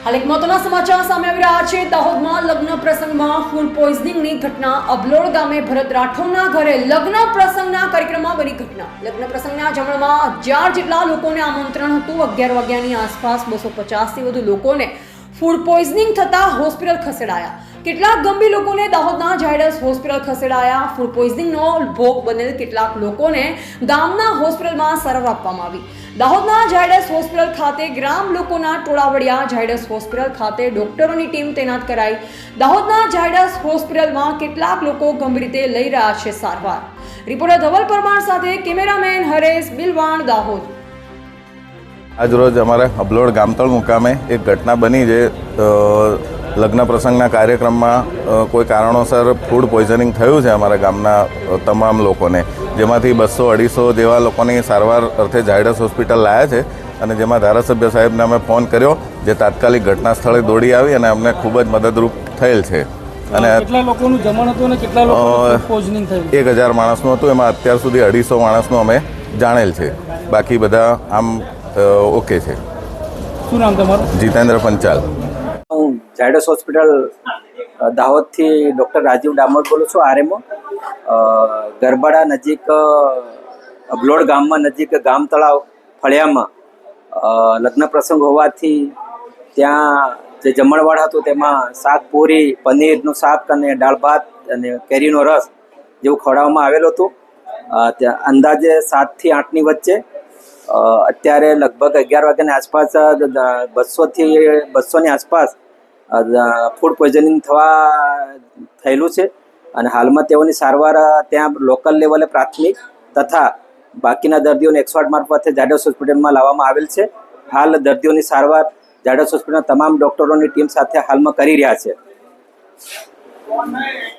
હાલ એક મહત્વના સમાચાર સામે આવી રહ્યા છે। દાહોદમાં લગ્ન પ્રસંગમાં ફૂડ પોઈઝનિંગની ઘટના। અબલોડ ગામે ભરત રાઠોડના ઘરે લગ્ન પ્રસંગના કાર્યક્રમમાં બની ઘટના। લગ્ન પ્રસંગના જમણમાં 1000 જેટલા લોકોને આમંત્રણ હતું। 11 વાગ્યાની આસપાસ 250 થી વધુ લોકોને ફૂડ પોઈઝનિંગ થતા હોસ્પિટલ ખસેડાયા। કેટલાક ગંભીર લોકોને દાહોદના ઝાયડસ હોસ્પિટલ ખસેડાયા। ફૂડ પોઈઝનિંગનો ભોગ બનેલ કેટલાક લોકોને ગામના હોસ્પિટલમાં સારવાર આપવામાં આવી। દાહોદના ઝાયડસ હોસ્પિટલ ખાતે ગ્રામ લોકોના ટોળા વળ્યા। ઝાયડસ હોસ્પિટલ ખાતે ડોક્ટરોની ટીમ તૈનાત કરાઈ। દાહોદના ઝાયડસ હોસ્પિટલમાં કેટલાક લોકો ગંભીર રીતે લઈ રહ્યા છે સારવાર। રિપોર્ટર ધવલ પરમાર સાથે કેમેરામેન હરેશ બિલવાણ, દાહોદ। આજરોજ અમારા અબલોડ ગામતળ મુકામે એક ઘટના બની જે લગ્ન પ્રસંગના કાર્યક્રમમાં કોઈ કારણોસર ફૂડ પોઈઝનિંગ થયું છે અમારા ગામના તમામ લોકોને, જેમાંથી 200-250 જેવા લોકોની સારવાર અર્થે ઝાયડસ હોસ્પિટલ લાવ્યા છે અને જેમાં ધારાસભ્ય સાહેબને અમે ફોન કર્યો, જે તાત્કાલિક ઘટના સ્થળે દોડી આવી અને અમને ખૂબ જ મદદરૂપ થયેલ છે। અને કેટલા લોકોનું જમણ હતું અને કેટલા લોકોનું પોઈઝનિંગ થયું? 1000 માણસનું હતું, એમાં અત્યાર સુધી 250 માણસનું અમે જાણેલ છે, બાકી બધા આમ ઓકે છે। શું નામ તમારું? જીતેન્દ્ર પંચાલ। હું ઝાયડસ હોસ્પિટલ દાહોદથી ડૉક્ટર રાજીવ ડામોર બોલું છું, આરએમઓ। ગરબાડા નજીક અબલોડ ગામમાં નજીક ગામ તળાવ ફળિયામાં લગ્ન પ્રસંગ હોવાથી ત્યાં જે જમણવાડ હતું તેમાં શાક પૂરી, પનીરનું શાક અને દાળ ભાત અને કેરીનો રસ જેવું ખવડાવવામાં આવેલું હતું। ત્યાં અંદાજે 7 થી 8ની વચ્ચે અત્યારે લગભગ 11 વાગ્યાની આસપાસ 200 થી 200ની આસપાસ ફૂડ પોઈઝનિંગ થયેલું છે અને હાલમાં તેઓની સારવાર ત્યાં લોકલ લેવલે પ્રાથમિક તથા બાકીના દર્દીઓને 108 મારફતે ઝાયડસ હોસ્પિટલમાં લાવવામાં આવેલ છે। હાલ દર્દીઓની સારવાર ઝાયડસ હોસ્પિટલના તમામ ડૉક્ટરોની ટીમ સાથે હાલમાં કરી રહ્યા છે।